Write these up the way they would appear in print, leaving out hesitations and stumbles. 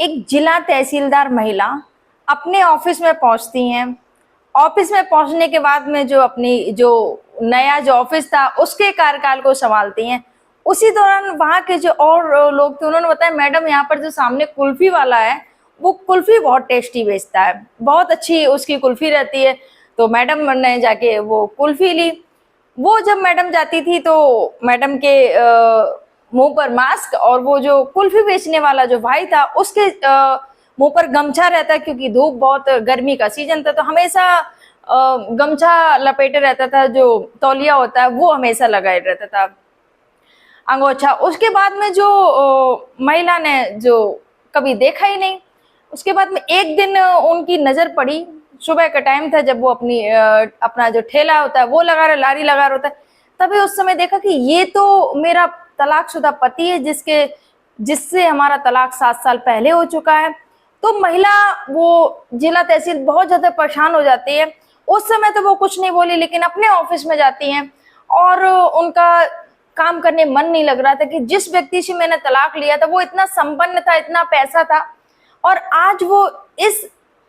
एक जिला तहसीलदार महिला अपने ऑफिस में पहुंचती हैं। ऑफिस में पहुंचने के बाद में जो अपनी जो नया जो ऑफिस था उसके कार्यकाल को संभालती हैं। उसी दौरान वहां के जो और लोग थे उन्होंने बताया, मैडम यहाँ पर जो सामने कुल्फी वाला है वो कुल्फी बहुत टेस्टी बेचता है, बहुत अच्छी उसकी कुल्फी रहती है। तो मैडम ने जाके वो कुल्फी ली। वो जब मैडम जाती थी तो मैडम के मुंह पर मास्क और वो जो कुल्फी बेचने वाला जो भाई था उसके मुंह पर गमछा रहता, क्योंकि धूप बहुत, गर्मी का सीजन था तो हमेशा गमछा लपेटे रहता था, जो तौलिया होता है वो हमेशा लगाए रहता था, अंगोछा। उसके बाद में जो महिला ने जो कभी देखा ही नहीं। उसके बाद में एक दिन उनकी नजर पड़ी, सुबह का टाइम था जब वो अपना जो ठेला होता है वो लगा रहा, लारी लगा रहा होता है। तभी उस समय देखा कि ये तो मेरा तलाकशुदा पति है जिससे हमारा तलाक 7 साल पहले हो चुका है। तो महिला वो जिला तहसील बहुत ज्यादा परेशान हो जाती है। उस समय तो वो कुछ नहीं बोली, लेकिन अपने ऑफिस में जाती हैं और उनका काम करने मन नहीं लग रहा था कि जिस व्यक्ति से मैंने तलाक लिया था वो इतना संपन्न था, इतना पैसा था, और आज वो इस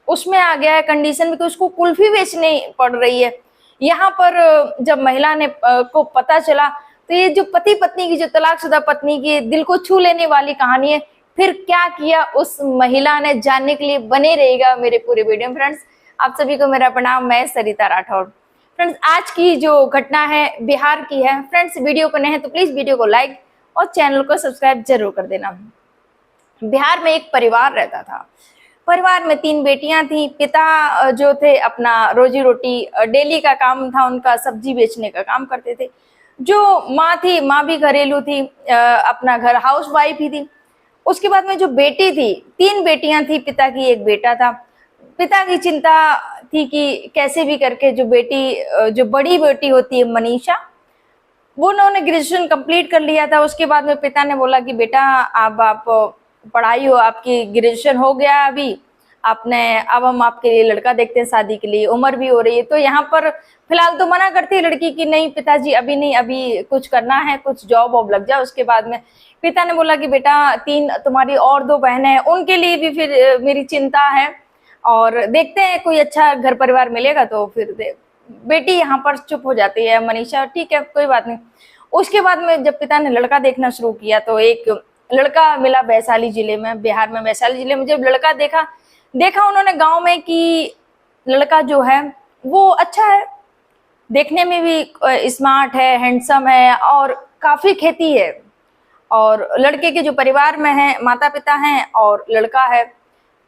उसमें आ गया है कंडीशन में कि उसको कुल्फी बेचनी पड़ रही है। यहाँ पर जब महिला ने को पता चला तो ये जो पति पत्नी की, जो तलाकशुदा पत्नी की दिल को छू लेने वाली कहानी है। फिर क्या किया उस महिला ने, जानने के लिए बने रहेगा मेरे पूरे वीडियो में। फ्रेंड्स, आप सभी को मेरा प्रणाम, मैं सरिता राठौर। फ्रेंड्स, आज की जो घटना है बिहार की है। फ्रेंड्स, वीडियो को नए हैं तो प्लीज वीडियो को लाइक और चैनल को सब्सक्राइब जरूर कर देना। बिहार में एक परिवार रहता था। परिवार में 3 बेटियां थी। पिता जो थे अपना रोजी रोटी डेली का काम था उनका, सब्जी बेचने का काम करते थे। जो माँ थी, माँ भी घरेलू थी, अपना घर हाउस वाइफ ही थी। उसके बाद में जो बेटी थी, 3 बेटियां थी, पिता की 1 बेटा था। पिता की चिंता थी कि कैसे भी करके जो बेटी, जो बड़ी बेटी होती है मनीषा, वो उन्होंने ग्रेजुएशन कंप्लीट कर लिया था। उसके बाद में पिता ने बोला कि बेटा अब आप पढ़ाई हो, आपकी ग्रेजुएशन हो गया अभी, अब हम आपके लिए लड़का देखते हैं, शादी के लिए उम्र भी हो रही है। तो यहाँ पर फिलहाल तो मना करती है लड़की की, नहीं पिताजी अभी नहीं, अभी कुछ करना है, कुछ जॉब वॉब लग जाए। उसके बाद में पिता ने बोला कि बेटा 3 तुम्हारी और 2 बहनें हैं, उनके लिए भी फिर मेरी चिंता है और देखते हैं कोई अच्छा घर परिवार मिलेगा तो फिर बेटी यहाँ पर चुप हो जाती है मनीषा, ठीक है कोई बात नहीं। उसके बाद में जब पिता ने लड़का देखना शुरू किया तो एक लड़का मिला वैशाली जिले में, बिहार में वैशाली जिले में। जब लड़का देखा उन्होंने गांव में कि लड़का जो है वो अच्छा है, देखने में भी स्मार्ट है, हैंडसम है और काफी खेती है, और लड़के के जो परिवार में है माता पिता हैं और लड़का है,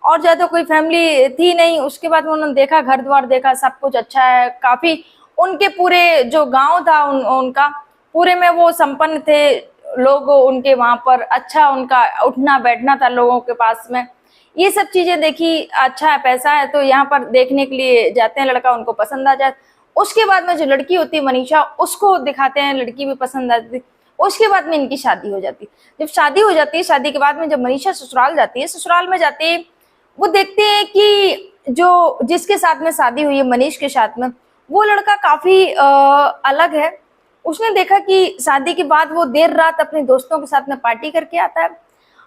और ज्यादा कोई फैमिली थी नहीं। उसके बाद उन्होंने देखा, घर द्वार देखा, सब कुछ अच्छा है, काफी उनके पूरे जो गांव था उनका पूरे में वो संपन्न थे लोग, उनके वहां पर अच्छा उनका उठना बैठना था लोगों के पास में। ये सब चीजें देखी, अच्छा है, पैसा है, तो यहाँ पर देखने के लिए जाते हैं, लड़का उनको पसंद आ जाए। उसके बाद में जो लड़की होती है मनीषा, उसको दिखाते हैं, लड़की भी पसंद आती। उसके बाद में इनकी शादी हो जाती। जब शादी हो जाती है, शादी के बाद में जब मनीषा ससुराल जाती है, ससुराल में जाती है, वो देखते हैं कि जो जिसके साथ में शादी हुई है मनीष के साथ में, वो लड़का काफी अलग है। उसने देखा कि शादी के बाद वो देर रात अपने दोस्तों के साथ में पार्टी करके आता है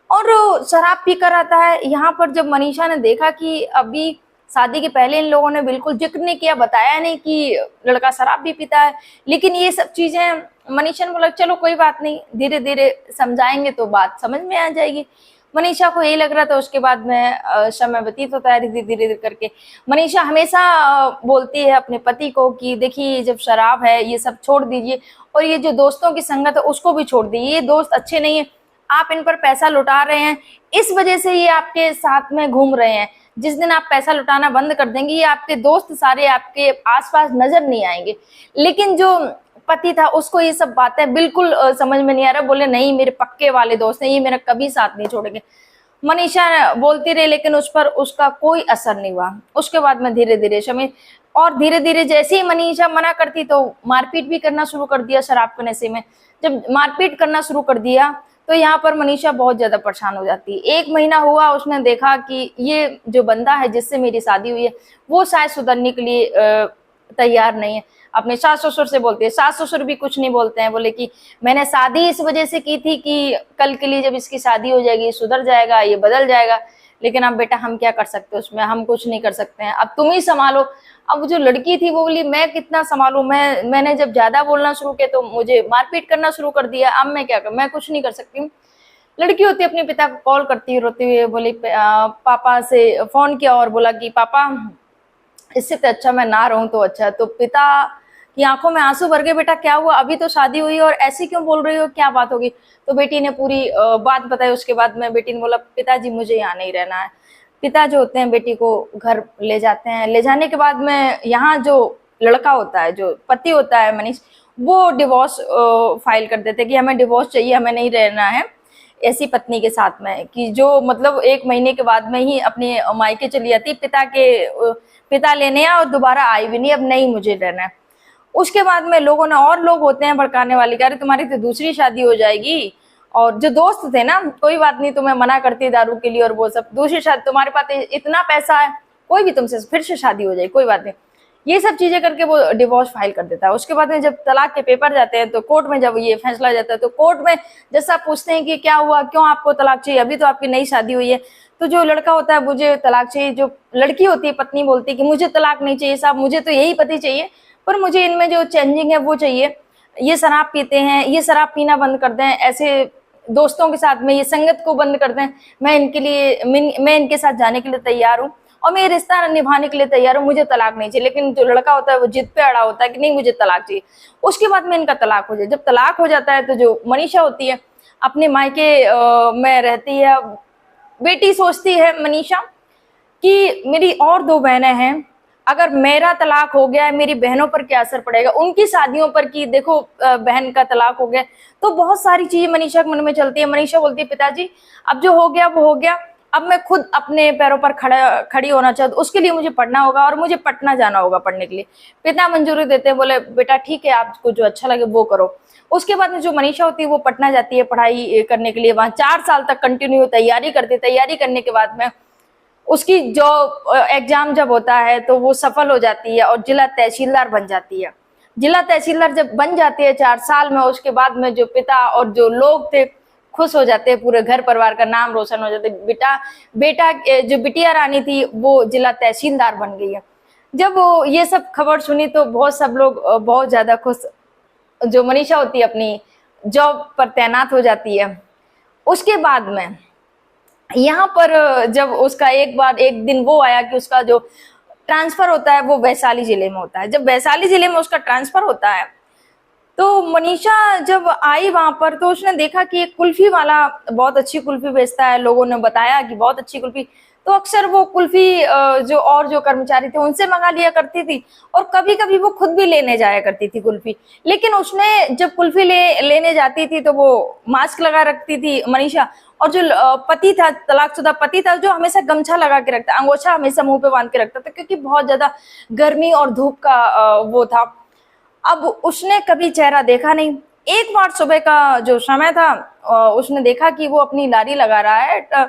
और शराब पी कर आता है। यहाँ पर जब मनीषा ने देखा कि अभी शादी के पहले इन लोगों ने बिल्कुल जिक्र नहीं किया, बताया नहीं कि लड़का शराब भी पीता है, लेकिन ये सब चीजें मनीषा ने बोला चलो कोई बात नहीं, धीरे धीरे समझाएंगे तो बात समझ में आ जाएगी। मनीषा को यही लग रहा था। उसके बाद में समय व्यतीत होता है धीरे धीरे करके। मनीषा हमेशा बोलती है अपने पति को कि देखिए जब शराब है ये सब छोड़ दीजिए, और ये जो दोस्तों की संगत है उसको भी छोड़ दीजिए, ये दोस्त अच्छे नहीं है, आप इन पर पैसा लुटा रहे हैं, इस वजह से ये आपके साथ में घूम रहे हैं। जिस दिन आप पैसा लुटाना बंद कर देंगे ये आपके दोस्त सारे आपके आसपास नजर नहीं आएंगे। लेकिन जो पति था उसको ये सब बातें बिल्कुल समझ में नहीं आ रहा। बोले नहीं, मेरे पक्के वाले दोस्त हैं, ये मेरा कभी साथ नहीं छोड़ेंगे। मनीषा बोलती रही लेकिन उस पर उसका कोई असर नहीं हुआ। उसके बाद में धीरे धीरे समय, और धीरे धीरे जैसे ही मनीषा मना करती तो मारपीट भी करना शुरू कर दिया शराब के नशे में। जब मारपीट करना शुरू कर दिया तो यहाँ पर मनीषा बहुत ज्यादा परेशान हो जाती है। 1 महीना हुआ, उसने देखा कि ये जो बंदा है जिससे मेरी शादी हुई है वो शायद सुधरने के लिए तैयार नहीं है। अपने सास ससुर से बोलती है, सास ससुर भी कुछ नहीं बोलते हैं, बोले कि मैंने शादी इस वजह से की थी कि कल के लिए जब इसकी शादी हो जाएगी सुधर जाएगा, ये बदल जाएगा। लेकिन अब बेटा हम क्या कर सकते हैं उसमें, हम कुछ नहीं कर सकते हैं, अब तुम ही संभालो। अब जो लड़की थी वो बोली मैं कितना संभालूं, मैंने जब ज्यादा बोलना शुरू किया तो मुझे मारपीट करना शुरू कर दिया, अब मैं क्या करूं, मैं कुछ नहीं कर सकती हूँ। लड़की होती अपने पिता को कॉल करती है रोते हुए, बोली पापा से फोन किया और बोला कि पापा इससे तो अच्छा मैं ना रहूं तो अच्छा। तो पिता की आंखों में आंसू भर गए, बेटा क्या हुआ, अभी तो शादी हुई और ऐसी क्यों बोल रही हो, क्या बात होगी। तो बेटी ने पूरी बात बताई। उसके बाद में बेटी ने बोला पिताजी मुझे यहाँ नहीं रहना है। पिता जो होते हैं बेटी को घर ले जाते हैं। ले जाने के बाद में यहाँ जो लड़का होता है, जो पति होता है मनीष, वो डिवोर्स फाइल कर देते कि हमें डिवोर्स चाहिए, हमें नहीं रहना है ऐसी पत्नी के साथ में, कि जो मतलब 1 महीने के बाद में ही अपने मायके चली जाती, पिता लेने और दोबारा आई भी नहीं, अब नहीं मुझे रहना है। उसके बाद में लोगों ने, और लोग होते हैं भड़काने वाले, कह रहे तुम्हारी तो दूसरी शादी हो जाएगी। और जो दोस्त थे ना, कोई बात नहीं तुम्हें मना करती है दारू के लिए और वो सब, दूसरी शादी, तुम्हारे पास इतना पैसा है, कोई भी तुमसे फिर से शादी हो जाएगी, कोई बात नहीं, ये सब चीजें करके वो डिवोर्स फाइल कर देता है। उसके बाद में जब तलाक के पेपर जाते हैं तो कोर्ट में जब ये फैसला जाता है तो कोर्ट में जैसा पूछते हैं कि क्या हुआ, क्यों आपको तलाक चाहिए, अभी तो आपकी नई शादी हुई है। तो जो लड़का होता है मुझे तलाक चाहिए, जो लड़की होती है पत्नी बोलती है कि मुझे तलाक नहीं चाहिए साहब, मुझे तो यही पति चाहिए, पर मुझे इनमें जो चेंजिंग है वो चाहिए। ये शराब पीते हैं, ये शराब पीना बंद कर दें, ऐसे दोस्तों के साथ में ये संगत को बंद कर दें, मैं इनके साथ जाने के लिए तैयार हूँ और मैं ये रिश्ता निभाने के लिए तैयार हूँ, मुझे तलाक नहीं चाहिए। लेकिन जो लड़का होता है वो जिद पे अड़ा होता है कि नहीं मुझे तलाक चाहिए। उसके बाद में इनका तलाक हो जाए। जब तलाक हो जाता है तो जो मनीषा होती है अपने मायके में रहती है। बेटी सोचती है मनीषा कि मेरी और 2 बहनें हैं, अगर मेरा तलाक हो गया है मेरी बहनों पर क्या असर पड़ेगा, उनकी शादियों पर, कि देखो बहन का तलाक हो गया। तो बहुत सारी चीजें मनीषा के मन में चलती है। मनीषा बोलती है पिताजी अब जो हो गया वो हो गया, अब मैं खुद अपने पैरों पर खड़ी होना चाहती हूँ, उसके लिए मुझे पढ़ना होगा और मुझे पटना जाना होगा पढ़ने के लिए। पिता मंजूरी देते हैं, बोले बेटा ठीक है आपको जो अच्छा लगे वो करो। उसके बाद में जो मनीषा होती है वो पटना जाती है पढ़ाई करने के लिए। वहां 4 साल तक कंटिन्यू तैयारी करती है। तैयारी करने के बाद में उसकी जो एग्जाम जब होता है तो वो सफल हो जाती है और जिला तहसीलदार बन जाती है। जिला तहसीलदार जब बन जाती है 4 साल में, उसके बाद में जो पिता और जो लोग थे खुश हो जाते हैं, पूरे घर परिवार का नाम रोशन हो जाते। बेटा जो बिटिया रानी थी वो जिला तहसीलदार बन गई है। जब वो ये सब खबर सुनी तो बहुत सब लोग बहुत ज्यादा खुश। जो मनीषा होती है अपनी जॉब पर तैनात हो जाती है। उसके बाद में यहाँ पर जब उसका एक दिन वो आया कि उसका जो ट्रांसफर होता है वो वैशाली जिले में होता है। जब वैशाली जिले में उसका ट्रांसफर होता है तो मनीषा जब आई वहां पर तो उसने देखा कि एक कुल्फी वाला बहुत अच्छी कुल्फी बेचता है। लोगों ने बताया कि बहुत अच्छी कुल्फी, तो अक्सर वो कुल्फी जो कर्मचारी थे उनसे मंगा लिया करती थी और कभी कभी वो खुद भी लेने जाया करती थी कुल्फी। लेकिन उसने जब कुल्फी लेने जाती थी तो वो मास्क लगा रखती थी मनीषा। और जो पति था, तलाकशुदा पति था, जो हमेशा गमछा लगा के रखता, अंगोछा हमेशा मुंह पे बांध के रखता था, क्योंकि बहुत ज्यादा गर्मी और धूप का वो था। अब उसने कभी चेहरा देखा नहीं। एक बार सुबह का जो समय था उसने देखा कि वो अपनी लारी लगा रहा है।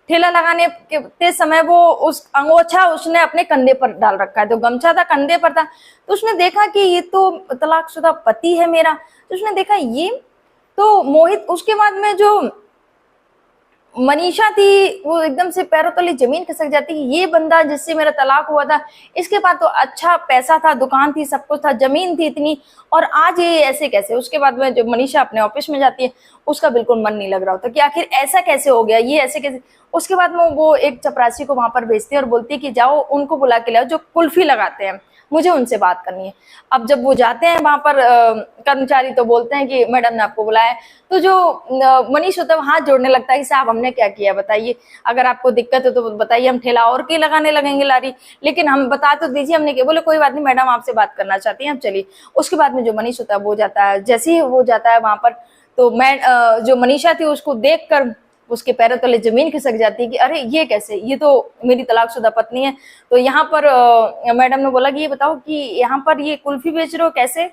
ठेला लगाने के समय वो उस अंगोछा उसने अपने कंधे पर डाल रखा है, तो गमछा था कंधे पर था। तो उसने देखा कि ये तो तलाकशुदा पति है मेरा। तो उसने देखा ये तो मोहित। उसके बाद में जो मनीषा थी वो एकदम से पैरों तले जमीन खिसक जाती कि ये बंदा जिससे मेरा तलाक हुआ था, इसके पास तो अच्छा पैसा था, दुकान थी, सब कुछ था, जमीन थी इतनी, और आज ये ऐसे कैसे। उसके बाद में जब मनीषा अपने ऑफिस में जाती है उसका बिल्कुल मन नहीं लग रहा होता कि आखिर ऐसा कैसे हो गया, ये ऐसे कैसे। उसके बाद में वो एक चपरासी को वहां पर भेजती है और बोलती है कि जाओ उनको बुला के लाओ जो कुल्फी लगाते हैं, मुझे उनसे बात करनी है। अब जब वो जाते हैं वहां पर कर्मचारी तो बोलते हैं कि मैडम ने आपको बुलाया है। तो जो मनीष होता है वो हाथ जोड़ने लगता है कि साहब हमने क्या किया बताइए, अगर आपको दिक्कत है तो बताइए, हम ठेला और की लगाने लगेंगे लारी, लेकिन हम बता तो दीजिए हमने क्या। बोले कोई बात नहीं मैडम आपसे बात करना चाहती हैं, आप चलिए। उसके बाद में जो मनीष होता है वो जाता है। जैसे ही वो जाता है वहां पर तो मैं जो मनीषा थी उसको देख कर उसके पैरों तले जमीन खिसक जाती है कि अरे ये कैसे, ये तो मेरी तलाकशुदा पत्नी है। तो यहाँ पर मैडम ने बोला कि ये बताओ कि यहाँ पर ये कुल्फी बेच रहे हो कैसे,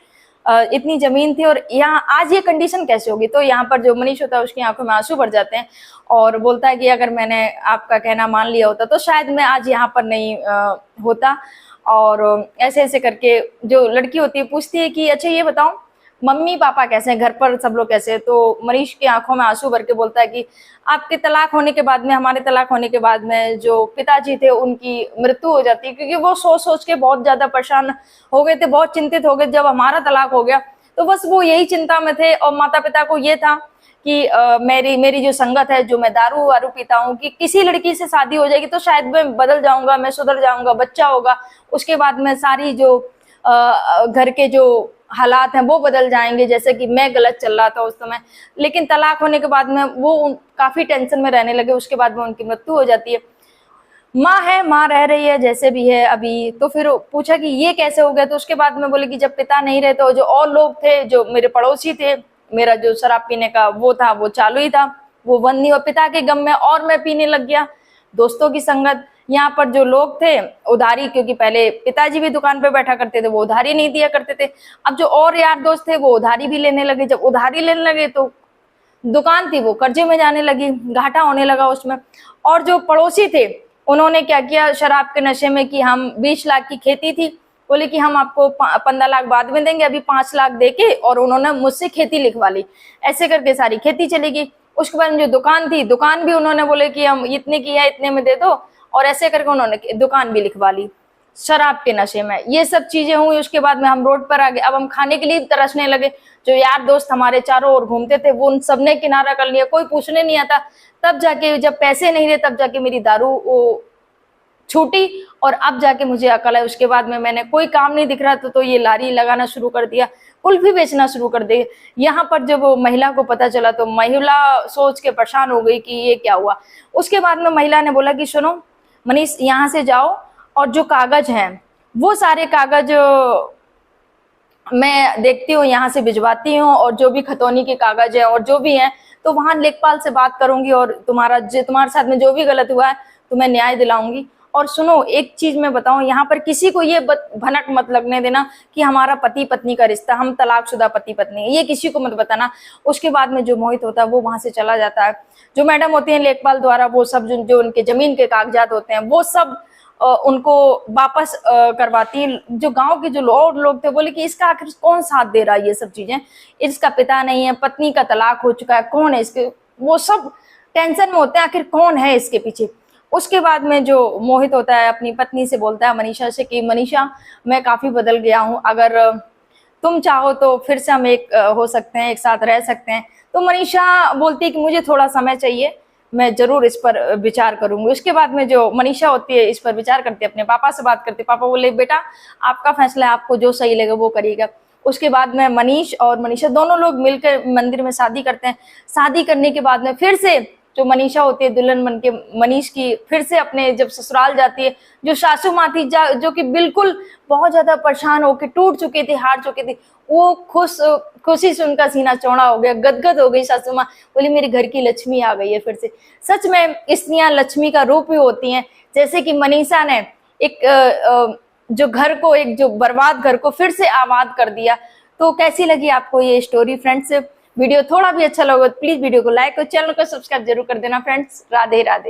इतनी जमीन थी और यहाँ आज ये कंडीशन कैसे होगी। तो यहाँ पर जो मनीष होता है उसकी आंखों में आंसू भर जाते हैं और बोलता है कि अगर मैंने आपका कहना मान लिया होता तो शायद मैं आज यहाँ पर नहीं होता। और ऐसे ऐसे करके जो लड़की होती है पूछती है कि अच्छा ये बताओ मम्मी पापा कैसे हैं, घर पर सब लोग कैसे हैं। तो मनीष की आंखों में आंसू भर के बोलता है कि आपके तलाक होने के बाद में, हमारे तलाक होने के बाद में जो पिताजी थे उनकी मृत्यु हो जाती है, क्योंकि वो सोच सोच के बहुत ज्यादा परेशान हो गए थे, बहुत चिंतित हो गए जब हमारा तलाक हो गया। तो बस वो यही चिंता में थे, और माता पिता को ये था कि मेरी जो संगत है, जो मैं दारू वारू पीता हूँ, कि किसी लड़की से शादी हो जाएगी तो शायद मैं बदल जाऊंगा, मैं सुधर जाऊंगा, बच्चा होगा, उसके बाद में सारी जो घर के जो हालात हैं वो बदल जाएंगे, जैसे कि मैं गलत चल रहा था उस समय। लेकिन तलाक होने के बाद में वो काफी टेंशन में रहने लगे, उसके बाद में उनकी मृत्यु हो जाती है। माँ है, माँ रह रही है जैसे भी है अभी। तो फिर पूछा कि ये कैसे हो गया, तो उसके बाद में बोले कि जब पिता नहीं रहे तो जो और लोग थे, जो मेरे पड़ोसी थे, मेरा जो शराब पीने का वो था वो चालू ही था, वो बंद नहीं हुआ। पिता के गम में और मैं पीने लग गया। दोस्तों की संगत, यहाँ पर जो लोग थे उधारी, क्योंकि पहले पिताजी भी दुकान पे बैठा करते थे, वो उधारी नहीं दिया करते थे। अब जो और यार दोस्त थे वो उधारी भी लेने लगे। जब उधारी लेने लगे तो दुकान थी वो कर्जे में जाने लगी, घाटा होने लगा उसमें। और जो पड़ोसी थे उन्होंने क्या किया, शराब के नशे में, कि हम 20 लाख की खेती थी, बोले कि हम आपको 15 लाख बाद में देंगे, अभी 5 लाख देके, और उन्होंने मुझसे खेती लिखवा ली। ऐसे करके सारी खेती चली गई। उसके बाद जो दुकान थी, दुकान भी उन्होंने बोले कि हम इतने की है, इतने में दे दो, और ऐसे करके उन्होंने दुकान भी लिखवा ली शराब के नशे में। ये सब चीजें हुई। उसके बाद में हम रोड पर आ गए। अब हम खाने के लिए तरसने लगे। जो यार दोस्त हमारे चारों ओर घूमते थे वो उन सबने किनारा कर लिया, कोई पूछने नहीं आता। तब जाके जब पैसे नहीं रहे तब जाके मेरी दारू वो छूटी, और अब जाके मुझे अकल है। उसके बाद में मैंने कोई काम नहीं दिख रहा तो ये लारी लगाना शुरू कर दिया, कुल्फी बेचना शुरू कर दिए। यहाँ पर जब महिला को पता चला तो महिला सोच के परेशान हो गई कि ये क्या हुआ। उसके बाद में महिला ने बोला कि सुनो मनीष, यहाँ से जाओ और जो कागज हैं वो सारे कागज मैं देखती हूँ, यहाँ से भिजवाती हूँ, और जो भी खतौनी के कागज है और जो भी है तो वहां लेखपाल से बात करूंगी, और तुम्हारे साथ में जो भी गलत हुआ है तुम्हें न्याय दिलाऊंगी। और सुनो एक चीज मैं बताऊं, यहाँ पर किसी को ये भनक मत लगने देना कि हमारा पति पत्नी का रिश्ता, हम तलाकशुदा पति पत्नी है, ये किसी को मत बताना। उसके बाद में जो मोहित होता है वो वहां से चला जाता है। जो मैडम होती है लेखपाल द्वारा, वो सब जो उनके जमीन के कागजात होते हैं वो सब उनको वापस करवाती है। जो गांव के जो और लोग थे बोले कि इसका आखिर कौन साथ दे रहा है, ये सब चीजें, इसका पिता नहीं है, पत्नी का तलाक हो चुका है, कौन है इसके, वो सब टेंशन में होते हैं आखिर कौन है इसके पीछे। उसके बाद में जो मोहित होता है अपनी पत्नी से बोलता है मनीषा से कि मनीषा मैं काफी बदल गया हूँ, अगर तुम चाहो तो फिर से हम एक हो सकते हैं, एक साथ रह सकते हैं। तो मनीषा बोलती है कि मुझे थोड़ा समय चाहिए, मैं जरूर इस पर विचार करूंगी। उसके बाद में जो मनीषा होती है इस पर विचार करती है, अपने पापा से बात करती है। पापा बोले बेटा आपका फैसला है, आपको जो सही लगे वो करिएगा। उसके बाद में मनीष और मनीषा दोनों लोग मिलकर मंदिर में शादी करते हैं। शादी करने के बाद में फिर से जो मनीषा होती है दुल्हन बन के मनीष की फिर से अपने जब ससुराल जाती है, जो सासू माँ थी जो कि बिल्कुल बहुत ज्यादा परेशान होकर टूट चुकी थी, हार चुकी थी, वो खुशी से उनका सीना चौड़ा हो गया, गदगद हो गई। सासू माँ बोली मेरे घर की लक्ष्मी आ गई है फिर से। सच में स्त्रियां लक्ष्मी का रूप ही होती हैं। जैसे कि मनीषा ने एक जो घर को, एक जो बर्बाद घर को फिर से आबाद कर दिया। तो कैसी लगी आपको ये स्टोरी फ्रेंड्स? वीडियो थोड़ा भी अच्छा लगा तो प्लीज वीडियो को लाइक और चैनल को सब्सक्राइब जरूर कर देना फ्रेंड्स। राधे राधे।